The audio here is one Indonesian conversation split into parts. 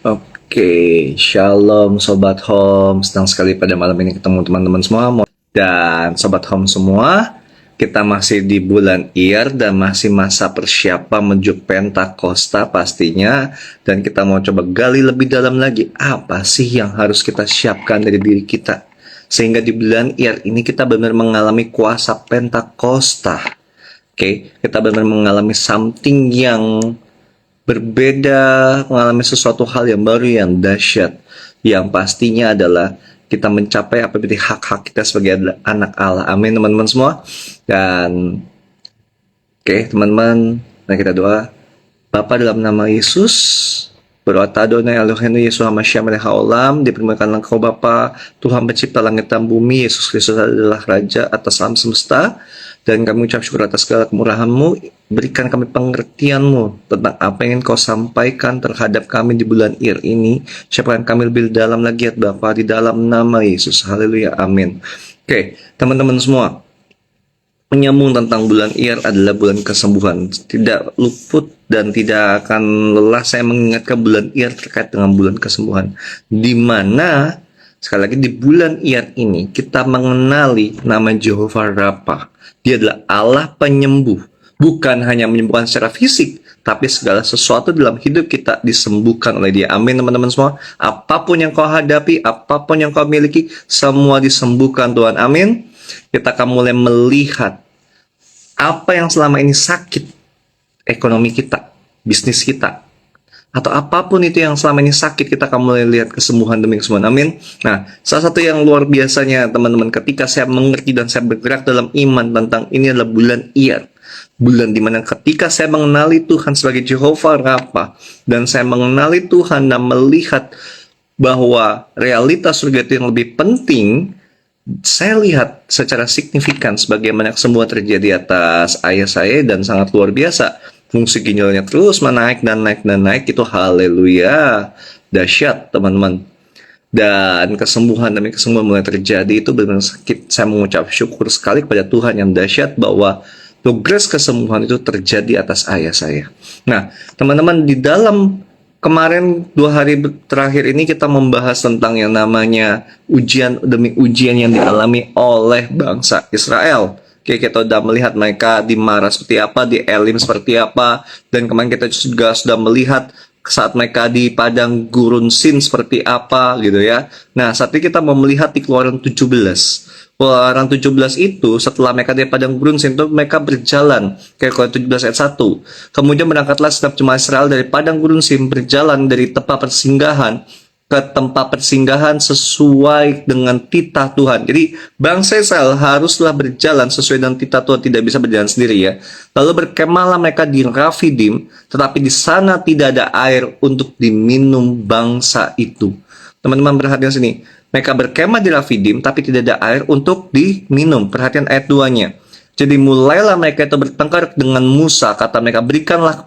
Oke, shalom Sobat Home. Senang sekali pada malam ini ketemu teman-teman semua. Dan Sobat Home semua, kita masih di bulan Iyar dan masih masa persiapan menuju Pentakosta pastinya. Dan kita mau coba gali lebih dalam lagi, apa sih yang harus kita siapkan dari diri kita. Sehingga di bulan Iyar ini kita benar mengalami kuasa Pentakosta. Oke, kita benar mengalami something yang berbeda, mengalami sesuatu hal yang baru, yang dahsyat, yang pastinya adalah kita mencapai apa yang hak-hak kita sebagai anak Allah. Amin teman-teman semua. Dan oke teman-teman, mari kita doa. Bapa dalam nama Yesus, berdoa Adonai Eloheinu Yesus HaMashiach Melech HaOlam, dipermuliakanlah Engkau Bapa, Tuhan pencipta langit dan bumi. Yesus Kristus adalah Raja atas alam semesta, dan kami ucap syukur atas segala kemurahan-Mu. Berikan kami pengertian-Mu tentang apa yang ingin Kau sampaikan terhadap kami di bulan Iyar ini. Siapkan kami lebih dalam lagi ya Bapa, di dalam nama Yesus. Haleluya, amin. Oke, teman-teman semua, menyambung tentang bulan Iyar adalah bulan kesembuhan. Tidak luput dan tidak akan lelah saya mengingatkan bulan Iyar terkait dengan bulan kesembuhan. Di mana, sekali lagi di bulan Iyar ini, kita mengenali nama Jehovah Rapha. Dia adalah Allah penyembuh. Bukan hanya menyembuhkan secara fisik, tapi segala sesuatu dalam hidup kita disembuhkan oleh Dia. Amin teman-teman semua. Apapun yang kau hadapi, apapun yang kau miliki, semua disembuhkan Tuhan. Amin. Kita akan mulai melihat apa yang selama ini sakit, ekonomi kita, bisnis kita, atau apapun itu yang selama ini sakit, kita akan mulai lihat kesembuhan demi kesembuhan. Amin. Nah, salah satu yang luar biasanya teman-teman, ketika saya mengerti dan saya bergerak dalam iman tentang ini adalah bulan Iyar. Bulan dimana ketika saya mengenali Tuhan sebagai Jehovah Rapha, dan saya mengenali Tuhan dan melihat bahwa realitas surga itu yang lebih penting, saya lihat secara signifikan sebagaimana semua terjadi atas ayah saya dan sangat luar biasa. Fungsi ginjalnya terus menaik dan naik dan naik, itu haleluya, dahsyat teman-teman. Dan kesembuhan demi kesembuhan mulai terjadi, itu benar-benar sakit. Saya mengucap syukur sekali kepada Tuhan yang dahsyat bahwa progres kesembuhan itu terjadi atas ayah saya. Nah, teman-teman, di dalam kemarin 2 hari terakhir ini kita membahas tentang yang namanya ujian demi ujian yang dialami oleh bangsa Israel. Oke, kita sudah melihat mereka di Mara seperti apa, di Elim seperti apa, dan kemarin kita juga sudah melihat saat mereka di padang gurun Sin seperti apa gitu ya. Nah, saat ini kita mau melihat di Keluaran 17. Keluaran 17 itu setelah mereka di padang gurun Sin itu mereka berjalan ke Keluaran 17 ayat 1. Kemudian berangkatlah segenap jemaat Israel dari padang gurun Sin berjalan dari tempat persinggahan ke tempat persinggahan sesuai dengan titah Tuhan. Jadi bangsa Israel haruslah berjalan sesuai dengan titah Tuhan, tidak bisa berjalan sendiri ya. Lalu berkemahlah mereka di Rafidim, tetapi di sana tidak ada air untuk diminum bangsa itu. Teman-teman perhatian sini. Mereka berkemah di Rafidim, tapi tidak ada air untuk diminum. Perhatian ayat 2-nya. Jadi mulailah mereka itu bertengkar dengan Musa. Kata mereka, berikanlah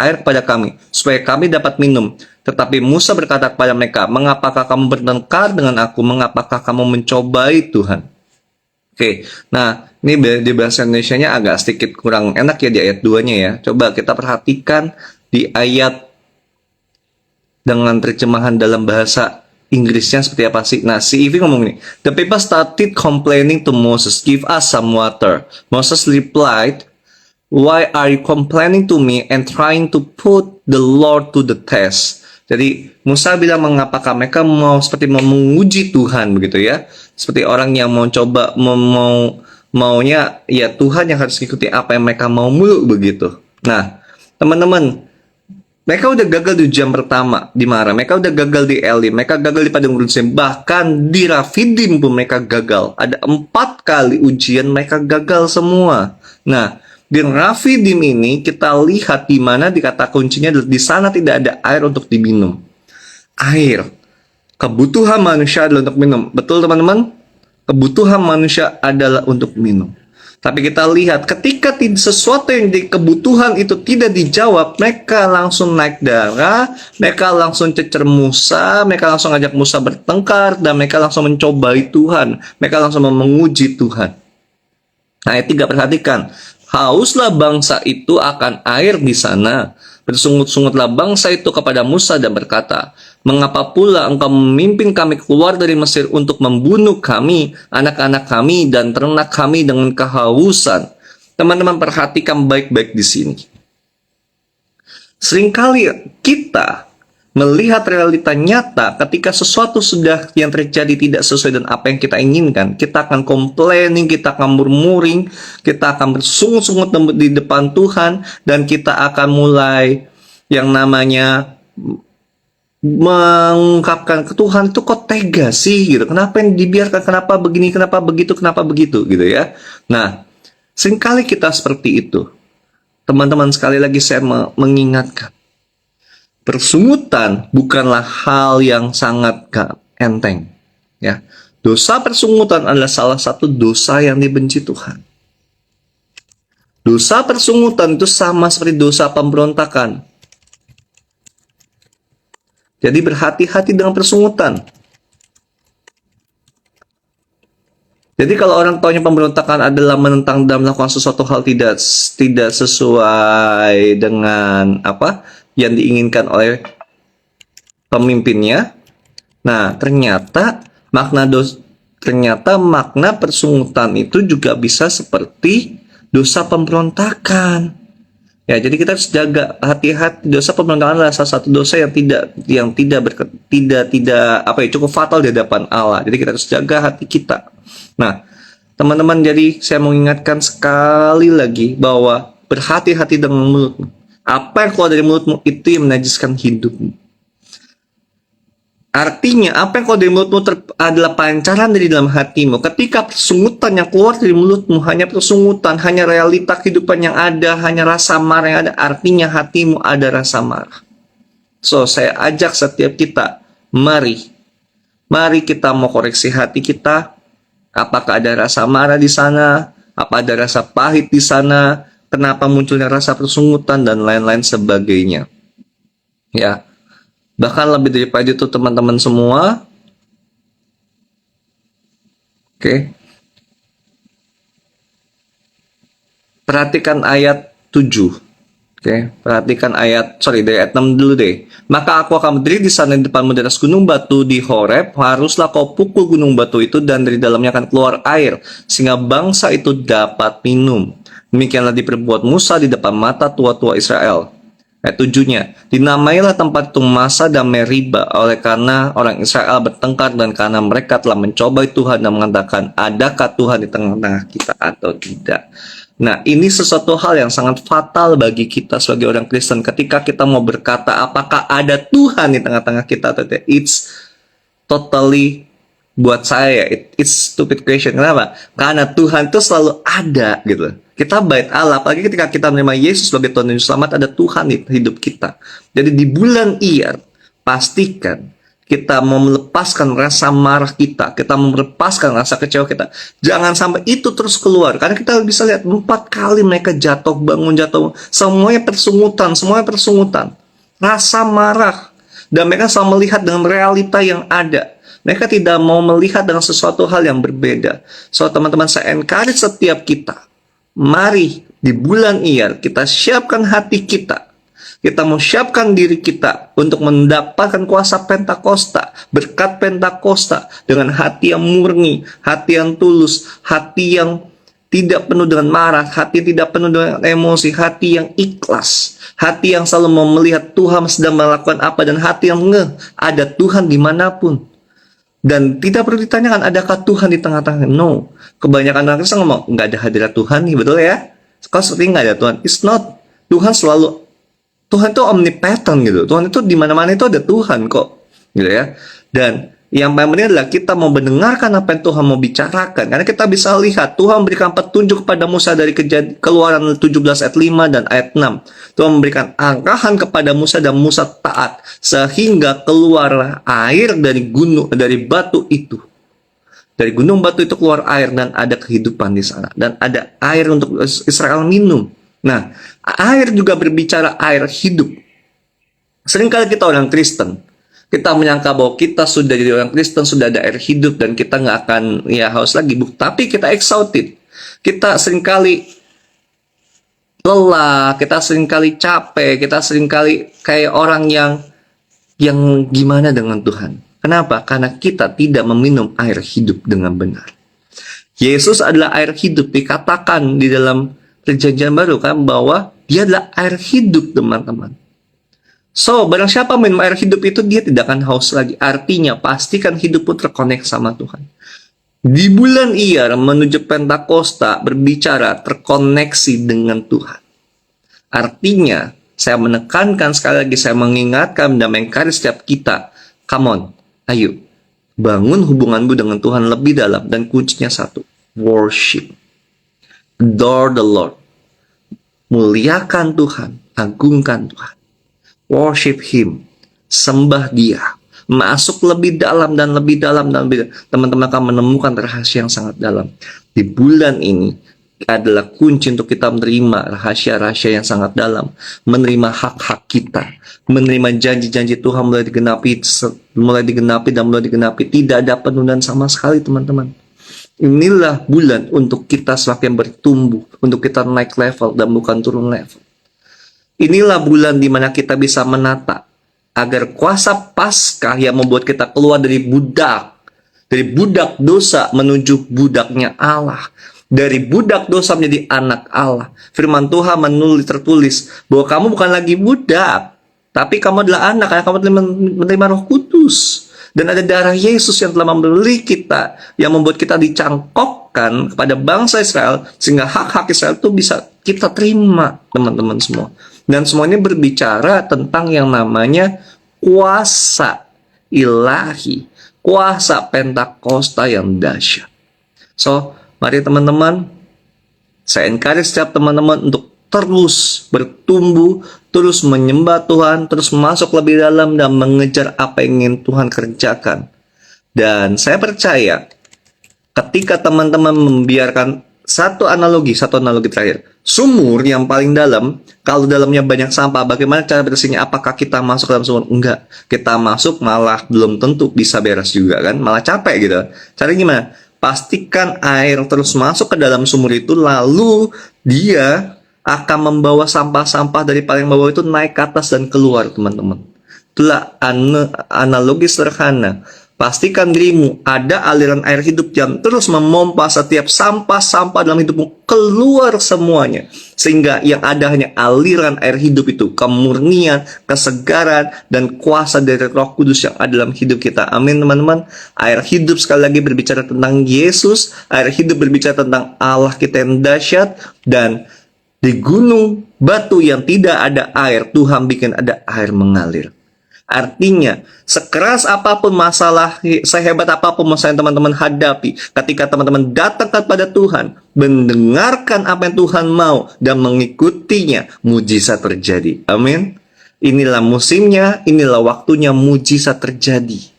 air kepada kami, supaya kami dapat minum. Tetapi Musa berkata kepada mereka, mengapakah kamu bertengkar dengan aku? Mengapakah kamu mencobai Tuhan? Oke, nah ini di bahasa Indonesianya agak sedikit kurang enak ya di ayat 2-nya ya. Coba kita perhatikan di ayat dengan terjemahan dalam bahasa Inggrisnya seperti apa sih? Nah, si Ivy ngomong ini, the people started complaining to Moses, give us some water. Moses replied, why are you complaining to me and trying to put the Lord to the test? Jadi Musa bilang, mengapakah mereka seperti mau menguji Tuhan begitu ya? Seperti orang yang mau coba maunya ya Tuhan yang harus ikuti apa yang mereka mau mulu begitu. Nah, teman-teman, mereka udah gagal di ujian pertama di Mara, mereka udah gagal di Elim, mereka gagal di padang gurun Sin, bahkan di Rafidim pun mereka gagal. Ada 4 kali ujian mereka gagal semua. Nah, di Rafidim ini kita lihat di mana di kata kuncinya di sana tidak ada air untuk diminum. Air, kebutuhan manusia adalah untuk minum. Betul teman-teman? Kebutuhan manusia adalah untuk minum. Tapi kita lihat ketika sesuatu yang di kebutuhan itu tidak dijawab, mereka langsung naik darah, mereka langsung cecer Musa, mereka langsung ajak Musa bertengkar, dan mereka langsung mencobai Tuhan, mereka langsung menguji Tuhan. Nah, ayat 3 perhatikan, Hauslah bangsa itu akan air di sana. Bersungut-sungutlah bangsa itu kepada Musa dan berkata, mengapa pula engkau memimpin kami keluar dari Mesir untuk membunuh kami, anak-anak kami, dan ternak kami dengan kehausan? Teman-teman perhatikan baik-baik di sini. Seringkali kita melihat realita nyata ketika sesuatu sudah yang terjadi tidak sesuai dengan apa yang kita inginkan. Kita akan complaining, kita akan murmuring, kita akan bersungut-sungut di depan Tuhan, dan kita akan mulai yang namanya mengungkapkan ke Tuhan, itu kok tega sih gitu. Kenapa yang dibiarkan, kenapa begini, kenapa begitu gitu ya. Nah, seringkali kita seperti itu. Teman-teman, sekali lagi saya mengingatkan, persungutan bukanlah hal yang sangat enteng, ya. Dosa persungutan adalah salah satu dosa yang dibenci Tuhan. Dosa persungutan itu sama seperti dosa pemberontakan. Jadi berhati-hati dengan persungutan. Jadi kalau orang taunya pemberontakan adalah menentang dan melakukan sesuatu hal tidak sesuai dengan apa yang diinginkan oleh pemimpinnya. Nah, ternyata makna persungutan itu juga bisa seperti dosa pemberontakan. Ya, jadi kita harus jaga hati-hati. Dosa pemberontakan adalah salah satu dosa yang cukup fatal di hadapan Allah. Jadi kita harus jaga hati kita. Nah, teman-teman, jadi saya mengingatkan sekali lagi bahwa berhati-hati dengan mulutmu. Apa yang keluar dari mulutmu itu yang menajiskan hidupmu. Artinya, apa yang keluar dari mulutmu adalah pancaran dari dalam hatimu. Ketika persungutan yang keluar dari mulutmu hanya persungutan, hanya realita kehidupan yang ada, hanya rasa marah yang ada, artinya hatimu ada rasa marah. So, saya ajak setiap kita, mari kita mau koreksi hati kita. Apakah ada rasa marah di sana? Apa ada rasa pahit di sana? Kenapa munculnya rasa persungutan dan lain-lain sebagainya. Ya. Bahkan lebih daripada itu teman-teman semua. Oke. Perhatikan ayat 7. Oke, perhatikan dari ayat 6 dulu deh. Maka aku akan berdiri di sana di depanmu di atas gunung batu di Horeb. Haruslah kau pukul gunung batu itu dan dari dalamnya akan keluar air, sehingga bangsa itu dapat minum. Demikianlah diperbuat Musa di depan mata tua-tua Israel. Ayat 7-nya, dinamailah tempat itu Masa dan Meriba, oleh karena orang Israel bertengkar dan karena mereka telah mencobai Tuhan dan mengatakan, adakah Tuhan di tengah-tengah kita atau tidak? Nah, ini sesuatu hal yang sangat fatal bagi kita sebagai orang Kristen. Ketika kita mau berkata, apakah ada Tuhan di tengah-tengah kita atau tidak? It's totally, buat saya, it's stupid question. Kenapa? Karena Tuhan itu selalu ada, gitu. Kita bait Allah, apalagi ketika kita menerima Yesus sebagai Tuhan dan Juru Selamat, ada Tuhan di hidup kita. Jadi di bulan Iyar, pastikan kita mau melepaskan rasa marah kita mau melepaskan rasa kecewa kita. Jangan sampai itu terus keluar. Karena kita bisa lihat 4 kali mereka jatuh, bangun, jatuh. Semuanya persungutan. Rasa marah. Dan mereka selalu melihat dengan realita yang ada. Mereka tidak mau melihat dengan sesuatu hal yang berbeda. So, teman-teman, saya encourage setiap kita. Mari di bulan Iyar kita siapkan hati kita. Kita mau siapkan diri kita untuk mendapatkan kuasa Pentakosta, berkat Pentakosta dengan hati yang murni, hati yang tulus, hati yang tidak penuh dengan marah, hati yang tidak penuh dengan emosi, hati yang ikhlas, hati yang selalu mau melihat Tuhan sedang melakukan apa, dan hati yang ada Tuhan dimanapun. Dan tidak perlu ditanyakan, adakah Tuhan di tengah-tengah? No. Kebanyakan orang Kristen ngomong, nggak ada hadirat Tuhan nih, betul ya? Kalau seperti nggak ada Tuhan. It's not. Tuhan itu omnipotent gitu. Tuhan itu di mana-mana itu ada Tuhan kok. Gitu ya. Dan yang paling penting adalah kita mau mendengarkan apa yang Tuhan mau bicarakan. Karena kita bisa lihat, Tuhan memberikan petunjuk kepada Musa dari Keluaran 17 ayat 5 dan ayat 6. Tuhan memberikan arahan kepada Musa dan Musa taat. Sehingga keluarlah air dari batu itu. Dari gunung batu itu keluar air dan ada kehidupan di sana. Dan ada air untuk Israel minum. Nah, air juga berbicara air hidup. Seringkali kita orang Kristen, kita menyangka bahwa kita sudah jadi orang Kristen, sudah ada air hidup, dan kita nggak akan haus lagi. Tapi kita excited. Kita seringkali lelah, kita seringkali capek, kita seringkali kayak orang yang gimana dengan Tuhan. Kenapa? Karena kita tidak meminum air hidup dengan benar. Yesus adalah air hidup, dikatakan di dalam perjanjian baru kan bahwa dia adalah air hidup, teman-teman. So, barang siapa minum air hidup itu, dia tidak akan haus lagi. Artinya, pastikan hidupmu terkonek sama Tuhan. Di bulan Iyar menuju Pentakosta berbicara terkoneksi dengan Tuhan. Artinya, saya menekankan sekali lagi, saya mengingatkan dan mengencourage setiap kita, come on, ayo, bangun hubunganmu dengan Tuhan lebih dalam, dan kuncinya satu, worship. Adore the Lord. Muliakan Tuhan, agungkan Tuhan. Worship Him, sembah Dia, masuk lebih dalam dan lebih dalam dan lebih dalam. Teman-teman akan menemukan rahasia yang sangat dalam. Di bulan ini adalah kunci untuk kita menerima rahasia-rahasia yang sangat dalam, menerima hak-hak kita, menerima janji-janji Tuhan mulai digenapi dan mulai digenapi. Tidak ada penundaan sama sekali, teman-teman. Inilah bulan untuk kita semakin bertumbuh, untuk kita naik level dan bukan turun level. Inilah bulan di mana kita bisa menata agar kuasa Paskah yang membuat kita keluar dari budak dosa menuju budaknya Allah, dari budak dosa menjadi anak Allah. Firman Tuhan tertulis bahwa kamu bukan lagi budak, tapi kamu adalah anak, karena kamu telah menerima Roh Kudus. Dan ada darah Yesus yang telah membeli kita, yang membuat kita dicangkokkan kepada bangsa Israel, sehingga hak-hak Israel itu bisa kita terima, teman-teman semua. Dan semua ini berbicara tentang yang namanya kuasa ilahi, kuasa Pentakosta yang dahsyat. So, mari teman-teman, saya encourage setiap teman-teman untuk terus bertumbuh, terus menyembah Tuhan, terus masuk lebih dalam dan mengejar apa yang ingin Tuhan kerjakan. Dan saya percaya, ketika teman-teman membiarkan satu analogi terakhir, sumur yang paling dalam, kalau dalamnya banyak sampah, bagaimana cara bersihnya? Apakah kita masuk dalam sumur? Enggak. Kita masuk malah belum tentu bisa beres juga kan, malah capek gitu. Caranya gimana? Pastikan air terus masuk ke dalam sumur itu, lalu dia akan membawa sampah-sampah dari paling bawah itu naik ke atas dan keluar, teman-teman. Itulah analogi sederhana. Pastikan dirimu ada aliran air hidup yang terus memompa setiap sampah-sampah dalam hidupmu keluar semuanya. Sehingga yang ada hanya aliran air hidup itu, kemurnian, kesegaran, dan kuasa dari Roh Kudus yang ada dalam hidup kita. Amin, teman-teman. Air hidup sekali lagi berbicara tentang Yesus. Air hidup berbicara tentang Allah kita yang dahsyat. Dan di gunung batu yang tidak ada air, Tuhan bikin ada air mengalir. Artinya, sekeras apapun masalah, sehebat apapun masalah yang teman-teman hadapi, ketika teman-teman datang kepada Tuhan, mendengarkan apa yang Tuhan mau, dan mengikutinya, mujizat terjadi. Amin. Inilah musimnya, inilah waktunya mujizat terjadi.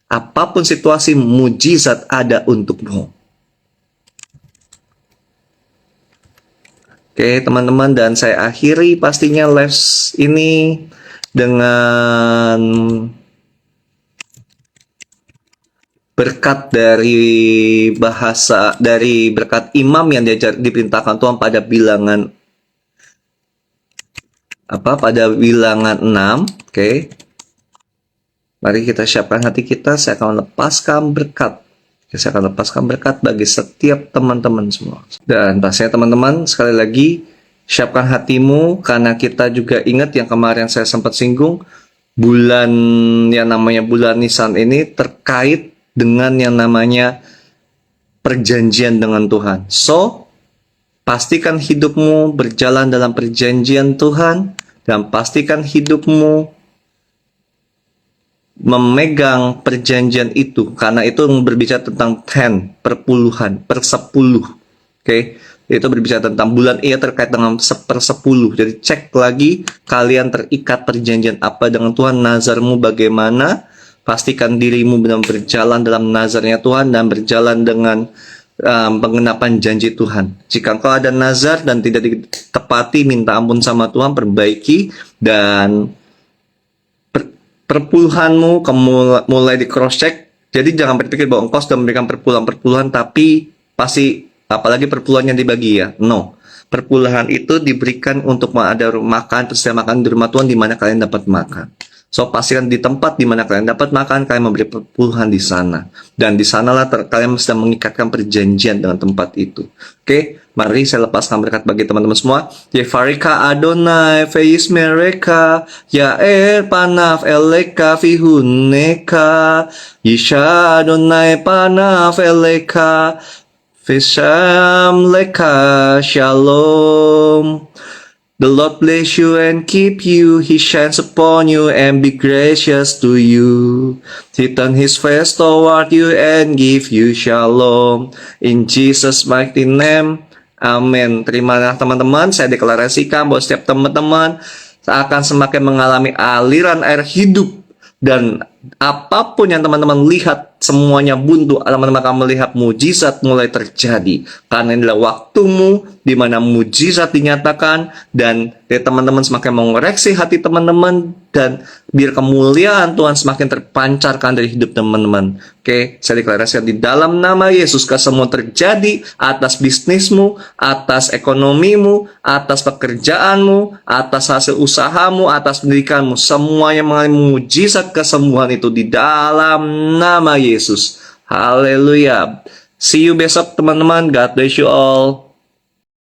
Apapun situasi, mujizat ada untukmu. Oke, teman-teman, dan saya akhiri pastinya live ini dengan berkat dari berkat imam yang diperintahkan Tuhan pada bilangan pada bilangan 6. Oke. Mari kita siapkan hati kita. Saya akan lepaskan berkat. Saya akan lepaskan berkat bagi setiap teman-teman semua. Dan pastinya teman-teman, sekali lagi siapkan hatimu, karena kita juga ingat yang kemarin saya sempat singgung, bulan yang namanya bulan Nisan ini terkait dengan yang namanya perjanjian dengan Tuhan. So, pastikan hidupmu berjalan dalam perjanjian Tuhan, dan pastikan hidupmu memegang perjanjian itu, karena itu berbicara tentang 10, perpuluhan, per 10. Oke. Itu berbicara tentang bulan Iyar terkait dengan 1/10. Jadi cek lagi kalian terikat perjanjian apa dengan Tuhan, nazarmu bagaimana. Pastikan dirimu benar berjalan dalam nazarnya Tuhan dan berjalan dengan pengenapan janji Tuhan. Jika engkau ada nazar dan tidak ditepati, minta ampun sama Tuhan, perbaiki, dan perpuluhanmu mulai di cross check. Jadi jangan berpikir bahwa engkau sudah memberikan perpuluhan, tapi pasti apalagi perpuluhannya dibagi ya. No. perpuluhan itu diberikan untuk ada makan, tersedia makan di rumah Tuhan di mana kalian dapat makan. So, pastikan di tempat di mana kalian dapat makan, kalian memberi perpuluhan di sana. Dan di sanalah kalian sedang mengikatkan perjanjian dengan tempat itu. Oke, mari saya lepaskan berkat bagi teman-teman semua. Yefarika Adonai feis mereka, ya panaf eleka fihuneka, Yisha Adonai panaf eleka, Fisham leka shalom. The Lord bless you and keep you. He shines upon you and be gracious to you. He turn his face toward you and give you shalom. In Jesus' mighty name, amin. Terimalah teman-teman, saya deklarasikan bahwa setiap teman-teman akan semakin mengalami aliran air hidup. Dan apapun yang teman-teman lihat, semuanya buntu. Teman-teman akan melihat mujizat mulai terjadi. Karena inilah waktumu di mana mujizat dinyatakan. Dan teman-teman semakin mengoreksi hati teman-teman. Dan biar kemuliaan Tuhan semakin terpancarkan dari hidup teman-teman. Oke, saya deklarasikan di dalam nama Yesus, semua terjadi atas bisnismu, atas ekonomimu, atas pekerjaanmu, atas hasil usahamu, atas pendidikanmu. Semuanya mengalami mujizat kesembuhan itu di dalam nama Yesus. Haleluya. See you besok teman-teman. God bless you all.